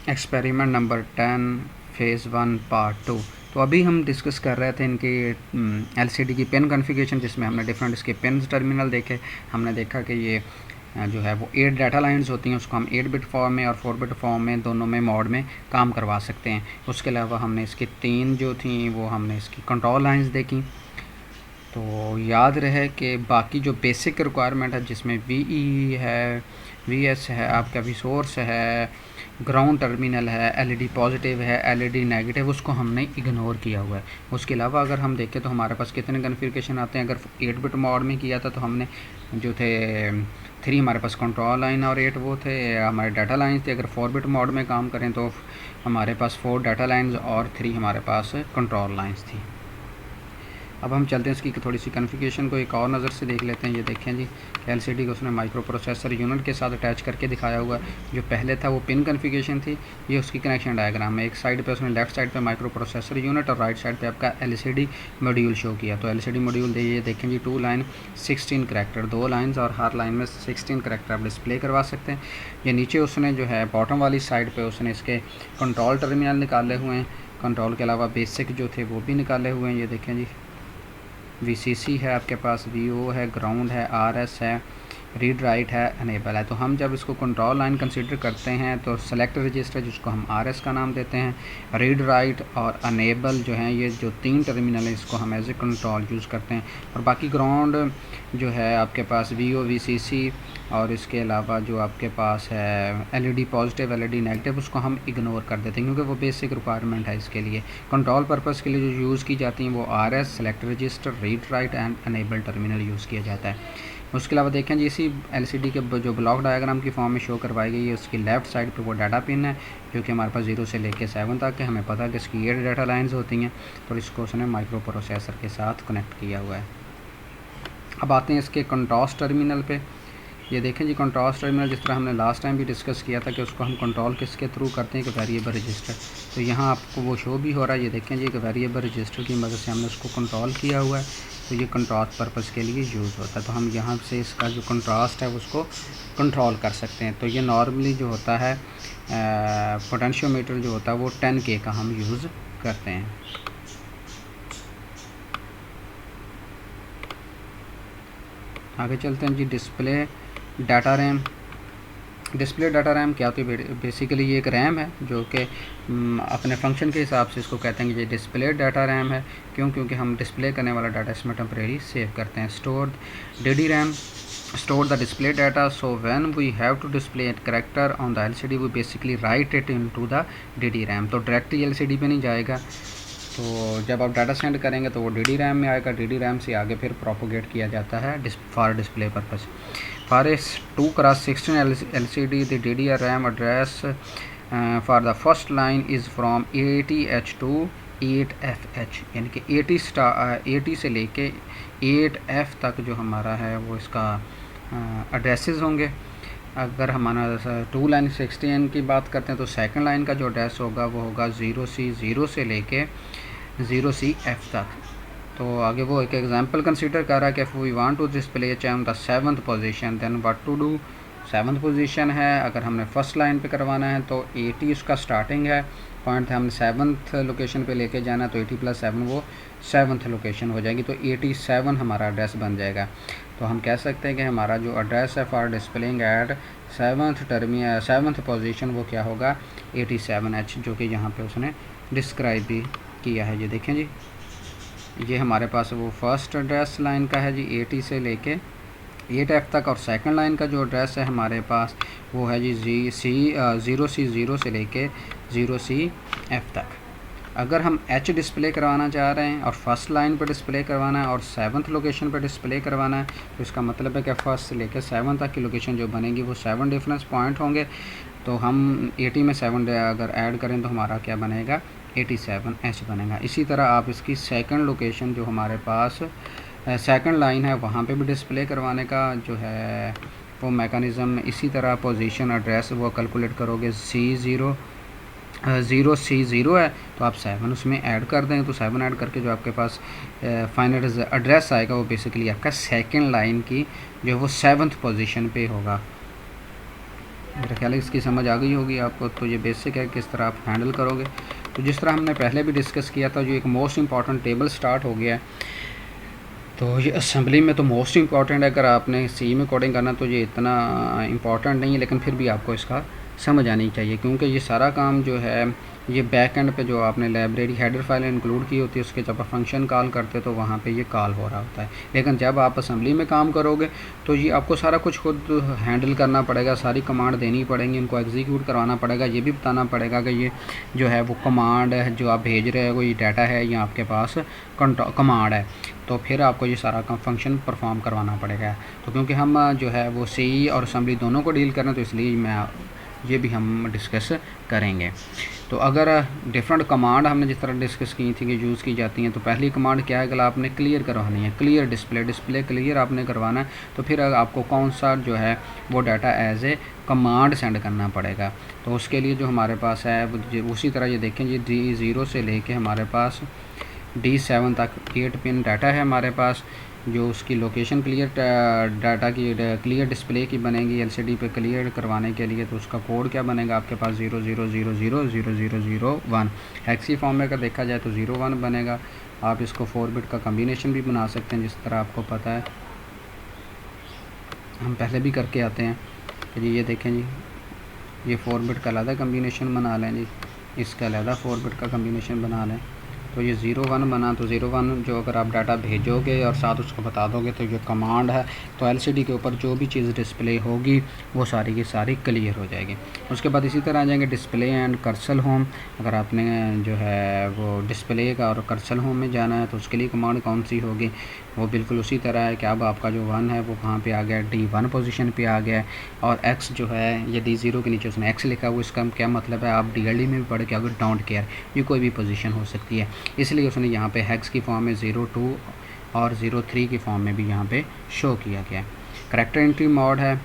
Experiment number 10 phase 1 part 2। तो अभी हम डिस्कस कर रहे थे इनकी एलसीडी की पिन कॉन्फ़िगरेशन, जिसमें हमने डिफरेंट इसके पिन टर्मिनल देखे। हमने देखा कि ये जो है वो 8 डाटा लाइंस होती हैं, उसको हम 8 बिट फॉर्म में और 4 बिट फॉर्म में दोनों में मोड में काम करवा सकते हैं। उसके अलावा हमने इसकी 3 जो थी वो हमने इसकी कंट्रोल लाइंस देखी। तो याद रहे कि बाकी जो बेसिक रिक्वायरमेंट है, जिसमें वीई है, वीएस है, आपका वी सोर्स है, ग्राउंड टर्मिनल है, एलईडी पॉजिटिव है, एलईडी नेगेटिव, उसको हमने इग्नोर किया हुआ है। उसके अलावा अगर हम देखें तो हमारे पास कितने कॉन्फ़िगरेशन आते हैं। अगर 8 बिट मोड में किया था तो हमने जो थे 3 हमारे पास कंट्रोल लाइन और 8 वो थे हमारे डाटा लाइन्स थे। अगर 4 बिट मोड में काम करें तो हमारे पास 4 डाटा लाइन्स और 3 हमारे पास कंट्रोल लाइन्स थी। अब हम चलते हैं इसकी थोड़ी सी कॉन्फ़िगरेशन को एक और नज़र से देख लेते हैं। ये देखें जी, एलसीडी को उसने माइक्रो प्रोसेसर यूनिट के साथ अटैच करके दिखाया हुआ है। जो पहले था वो पिन कॉन्फ़िगरेशन थी, ये उसकी कनेक्शन डायग्राम है। एक साइड पे उसने लेफ्ट साइड पे माइक्रो प्रोसेसर यूनिट और राइट साइड पे आपका एलसीडी मॉड्यूल शो किया। तो एलसीडी मॉड्यूल दे ये देखें जी, 2 लाइन 16 करैक्टर, 2 लाइन्स और हर लाइन में 16 करैक्टर आप डिस्प्ले करवा सकते हैं। ये नीचे उसने जो है बॉटम वाली साइड पर उसने इसके कंट्रोल टर्मिनल निकाले हुए हैं। कंट्रोल के अलावा बेसिक जो थे वो भी निकाले हुए हैं। ये देखें जी, वीसीसी है आपके पास, वीओ है, ग्राउंड है, आरएस है, रीड राइट है, अनेबल है। तो हम जब इसको कंट्रोल लाइन कंसीडर करते हैं तो सेलेक्ट रजिस्टर, जिसको हम आरएस का नाम देते हैं, रीड राइट और अनेबल जो हैं, ये जो 3 टर्मिनल है इसको हम एज ए कंट्रोल यूज़ करते हैं। और बाकी ग्राउंड जो है आपके पास वीओ, वीसीसी और इसके अलावा जो आपके पास है एलईडी पॉजिटिव, एलईडी नेगेटिव, उसको हम इग्नोर कर देते हैं क्योंकि वो बेसिक रिक्वायरमेंट है इसके लिए। कंट्रोल पर्पज़ के लिए जो यूज़ की जाती हैं वो RS, select register, read write and enable terminal use किया जाता है। उसके अलावा देखें जी, इसी एलसीडी के जो ब्लॉक डायग्राम की फॉर्म में शो करवाई गई है, उसकी लेफ़्ट साइड पे वो डाटा पिन है जो कि हमारे पास 0 से लेके 7 तक है। हमें पता है कि इसकी 8 डाटा लाइंस होती हैं, तो इसको उसने माइक्रो प्रोसेसर के साथ कनेक्ट किया हुआ है। अब आते हैं इसके कंट्रास्ट टर्मिनल पे। ये देखें जी, कंट्रास्ट टर्मिनल जिस तरह हमने लास्ट टाइम भी डिस्कस किया था कि उसको हम कंट्रोल किसके थ्रू करते हैं कि वेरिएबल रजिस्टर। तो यहाँ आपको वो शो भी हो रहा है। ये देखें जी, एक वेरिएबल रजिस्टर की मदद से हमने उसको कंट्रोल किया हुआ है, तो ये कंट्रास्ट पर्पज़ के लिए यूज़ होता है। तो हम यहाँ से इसका जो कंट्रास्ट है उसको कंट्रोल कर सकते हैं। तो ये नॉर्मली जो होता है पोटेंशियोमीटर जो होता है वो 10K का हम यूज़ करते हैं। आगे चलते हैं जी, display data RAM. Display data RAM क्या होती है? बेसिकली ये एक रैम है जो कि अपने फंक्शन के हिसाब से इसको कहते हैं कि ये डिस्प्ले डाटा रैम है। क्यों? क्योंकि हम डिस्प्ले करने वाला डाटा इसमें टेम्परेरी सेव करते हैं। Store D RAM store the display data, so when we have to display character on the LCD we basically write it into the D RAM. तो डायरेक्टली एलसीडी पे नहीं जाएगा, तो जब आप डाटा सेंड करेंगे तो वो डी रैम में आएगा। डी रैम से आगे फिर प्रोपोगेट किया जाता है for display purpose. For a 2x16 LCD, the DDR RAM address for the first line is from 80H to 8FH, यानी कि 80 से लेके 8F तक जो हमारा है वो इसका एड्रेसेस होंगे। अगर हमारा 2 लाइन 16 की बात करते हैं तो सेकंड लाइन का जो एड्रेस होगा वो होगा 0C0 से लेके 0CF तक। तो आगे वो एक एग्जांपल कंसीडर कर रहा है कि if we want to display on the 7th position then what to do. 7th position है, अगर हमने फर्स्ट लाइन पे करवाना है तो 80 उसका स्टार्टिंग है पॉइंट है, हमने 7th लोकेशन पे लेके जाना है तो 80 + 7 वो 7th लोकेशन हो जाएगी, तो 87 हमारा एड्रेस बन जाएगा। तो हम कह सकते हैं कि हमारा जो एड्रेस है for displaying eight 7th position वो क्या होगा, 87H, जो कि यहाँ पे उसने डिस्क्राइब भी किया है। ये देखें जी, ये हमारे पास वो फर्स्ट एड्रेस लाइन का है जी 80 से लेके 8F तक, और सेकंड लाइन का जो एड्रेस है हमारे पास वो है जी 0C0 से लेके 0CF तक। अगर हम H डिस्प्ले करवाना चाह रहे हैं और फर्स्ट लाइन पर डिस्प्ले करवाना है और 7th लोकेशन पर डिस्प्ले करवाना है, तो इसका मतलब है कि फर्स्ट से लेकर 7 तक की लोकेशन जो बनेगी वो 7 डिफरेंस पॉइंट होंगे। तो हम 80 में 7 अगर ऐड करें तो हमारा क्या बनेगा, 87H बनेगा। इसी तरह आप इसकी सेकंड लोकेशन जो हमारे पास सेकंड लाइन है वहाँ पे भी डिस्प्ले करवाने का जो है वो मैकेनिज़्म इसी तरह पोजीशन एड्रेस वो कैलकुलेट करोगे। 0C0 है तो आप 7 उसमें ऐड कर दें, तो 7 ऐड करके जो आपके पास फाइनल एड्रेस आएगा वो बेसिकली आपका सेकंड लाइन की जो वो 7th पोजीशन पे होगा। मेरा ख्याल है इसकी समझ आ गई होगी आपको। तो ये बेसिक है किस तरह आप हैंडल करोगे। तो जिस तरह हमने पहले भी डिस्कस किया था, जो एक मोस्ट इंपॉर्टेंट टेबल स्टार्ट हो गया है। तो ये असेंबली में तो मोस्ट इंपॉर्टेंट है, अगर आपने सी में कोडिंग करना तो ये इतना इंपॉर्टेंट नहीं है, लेकिन फिर भी आपको इसका समझ आनी चाहिए, क्योंकि ये सारा काम जो है ये बैक एंड पे जो आपने लाइब्रेरी हेडर फाइल इंक्लूड की होती है, उसके जब आप फंक्शन कॉल करते हो तो वहाँ पे ये कॉल हो रहा होता है। लेकिन जब आप असेंबली में काम करोगे तो ये आपको सारा कुछ खुद हैंडल करना पड़ेगा, सारी कमांड देनी पड़ेंगी, इनको एग्जीक्यूट करवाना पड़ेगा, ये भी बताना पड़ेगा कि ये जो है वो कमांड है जो आप भेज रहे हो, ये डाटा है या आपके पास कमांड है, तो फिर आपको ये सारा फंक्शन परफॉर्म करवाना पड़ेगा। तो क्योंकि हम जो है वो सी और असेंबली दोनों को डील करें, तो इसलिए ये भी हम डिस्कस करेंगे। तो अगर डिफरेंट कमांड हमने जिस तरह डिस्कस की थी कि यूज़ की जाती हैं, तो पहली कमांड क्या है कि आपने क्लियर करवानी है, क्लियर डिस्प्ले क्लियर आपने करवाना है। तो फिर आपको कौन सा जो है वो data as a command send करना पड़ेगा। तो उसके लिए जो हमारे पास है उसी तरह ये देखें जी, D0 से लेके हमारे पास D7 तक 8 पिन डाटा है हमारे पास, जो उसकी लोकेशन क्लियर डाटा की क्लियर डिस्प्ले की बनेगी एलसीडी पे क्लियर करवाने के लिए। तो उसका कोड क्या बनेगा आपके पास 00000001 हेक्सी फॉर्म में अगर देखा जाए तो 01 बनेगा। आप इसको 4 बिट का कम्बिनेशन भी बना सकते हैं, जिस तरह आपको पता है हम पहले भी करके आते हैं जी। ये देखें जी, ये 4 बिट का अलग कम्बिनेशन बना लें जी, इसका अलग 4 बिट का कम्बिनेशन बना लें। तो ये 01 बना, तो 01 जो अगर आप डाटा भेजोगे और साथ उसको बता दोगे तो ये कमांड है, तो एलसीडी के ऊपर जो भी चीज़ डिस्प्ले होगी वो सारी की सारी क्लियर हो जाएगी। उसके बाद इसी तरह आ जाएंगे डिस्प्ले एंड कर्सर होम। अगर आपने जो है वो डिस्प्ले का और कर्सर होम में जाना है तो उसके लिए कमांड कौन सी होगी, वो बिल्कुल उसी तरह है कि अब आपका जो 1 है वो कहाँ पे आ गया, D1 पोजीशन पे आ गया है। और X जो है ये D0 के नीचे उसने X लिखा हुआ, इसका क्या मतलब है, आप DLD में भी पढ़ के अगर डोंट केयर, ये कोई भी पोजीशन हो सकती है, इसलिए उसने यहाँ पे हेक्स की फॉर्म में 02 और 03 की फॉर्म में भी यहाँ पे शो किया गया है। करैक्टर एंट्री मोड है,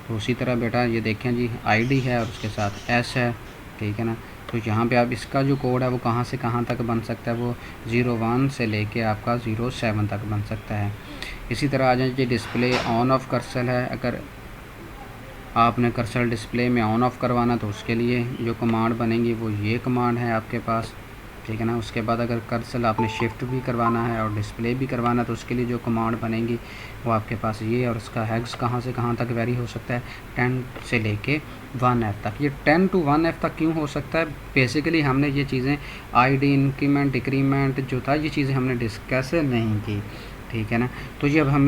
तो उसी तरह बेटा ये देखें जी, ID है और उसके साथ S है, ठीक है ना। तो यहाँ पे आप इसका जो कोड है वो कहाँ से कहाँ तक बन सकता है, वो 01 से लेके आपका 07 तक बन सकता है। इसी तरह आ जाए डिस्प्ले ऑन ऑफ कर्सर है, अगर आपने कर्सर डिस्प्ले में ऑन ऑफ करवाना तो उसके लिए जो कमांड बनेगी वो ये कमांड है आपके पास, ठीक है ना। उसके बाद अगर कर्सर आपने शिफ्ट भी करवाना है और डिस्प्ले भी करवाना तो उसके लिए जो कमांड बनेगी वो आपके पास ये, और उसका हेक्स कहाँ से कहाँ तक वेरी हो सकता है, 10 से लेके 1F तक। ये 10 to 1F तक क्यों हो सकता है, बेसिकली हमने ये चीज़ें ID इंक्रीमेंट डिक्रीमेंट जो था ये चीज़ें हमने डिस्कस नहीं की, ठीक है ना। तो ये अब हम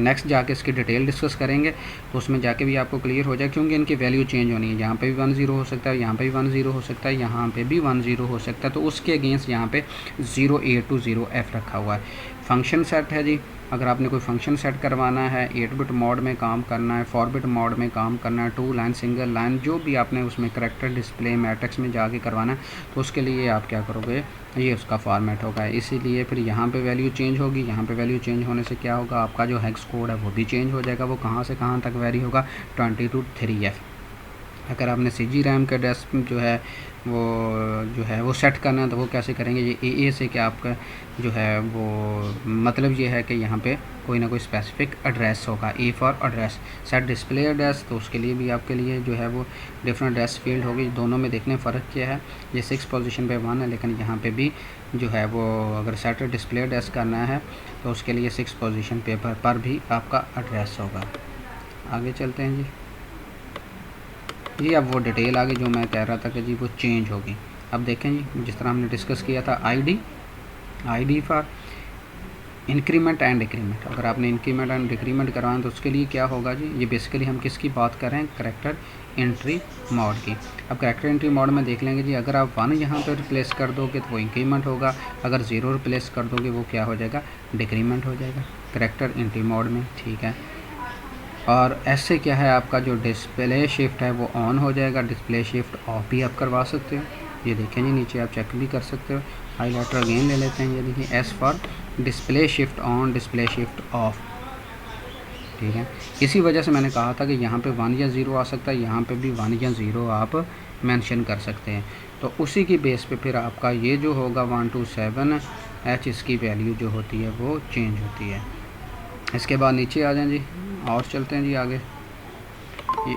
नेक्स्ट जाके इसकी डिटेल डिस्कस करेंगे, तो उसमें जाके भी आपको क्लियर हो जाए, क्योंकि इनकी वैल्यू चेंज होनी है। यहाँ पे भी 10 हो सकता है, यहाँ पे भी 10 हो सकता है, यहाँ पे भी 10 हो सकता है। तो उसके अगेंस्ट यहाँ पे 0A to 0F रखा हुआ है। फंक्शन सेट है जी, अगर आपने कोई फंक्शन सेट करवाना है, 8 बिट मोड में काम करना है, 4 बिट मोड में काम करना है, 2 लाइन सिंगल लाइन जो भी आपने उसमें करैक्टर डिस्प्ले मैट्रिक्स में जाके करवाना है, तो उसके लिए आप क्या करोगे, ये उसका फॉर्मेट होगा। इसीलिए फिर यहाँ पे वैल्यू चेंज होगी, यहाँ पे वैल्यू चेंज होने से क्या होगा, आपका जो हेक्स कोड है वो भी चेंज हो जाएगा। वो कहाँ से कहाँ तक वेरी होगा, 20 to 3F। अगर आपने CG रैम का एड्रेस जो है वो सेट करना है तो वो कैसे करेंगे, ये AA से कि आपका जो है वो मतलब ये है कि यहाँ पे कोई ना कोई स्पेसिफिक एड्रेस होगा, A for address. Set display address, तो उसके लिए भी आपके लिए जो है वो डिफरेंट एड्रेस फील्ड होगी। दोनों में देखने फ़र्क क्या है, ये 6 पोजीशन पे 1 है, लेकिन यहाँ पे भी जो है वो अगर सेट डिस्प्ले एड्रेस करना है तो उसके लिए 6 पोजीशन पेपर पर भी आपका एड्रेस होगा। आगे चलते हैं जी, अब वो डिटेल आगे जो मैं कह रहा था कि जी वो चेंज होगी। अब देखें जी, जिस तरह हमने डिस्कस किया था ID for increment and decrement. अगर आपने इंक्रीमेंट एंड डिक्रीमेंट करवाना तो उसके लिए क्या होगा जी, ये बेसिकली हम किसकी बात कर रहे हैं, करैक्टर एंट्री मोड की। अब करैक्टर एंट्री मोड में देख लेंगे जी, अगर आप 1 यहाँ पर रिप्लेस कर दोगे तो वो इंक्रीमेंट होगा, अगर 0 रिप्लेस कर दोगे वो क्या हो जाएगा, डिक्रीमेंट हो जाएगा करैक्टर एंट्री मोड में, ठीक है। और ऐसे क्या है, आपका जो डिस्प्ले शिफ्ट है वो ऑन हो जाएगा, डिस्प्ले शिफ्ट ऑफ भी आप करवा सकते हो। ये देखें जी, नीचे आप चेक भी कर सकते हो। हाईलाइटर अगेन ले लेते हैं, ये देखिए S for display shift on, display shift of, ठीक है। इसी वजह से मैंने कहा था कि यहाँ पे 1 या 0 आ सकता है, यहाँ पे भी 1 या 0 आप मेंशन कर सकते हैं। तो उसी की बेस पे फिर आपका ये जो होगा 127H, इसकी वैल्यू जो होती है वो चेंज होती है। इसके बाद नीचे आ जाएं जी और चलते हैं जी आगे। ये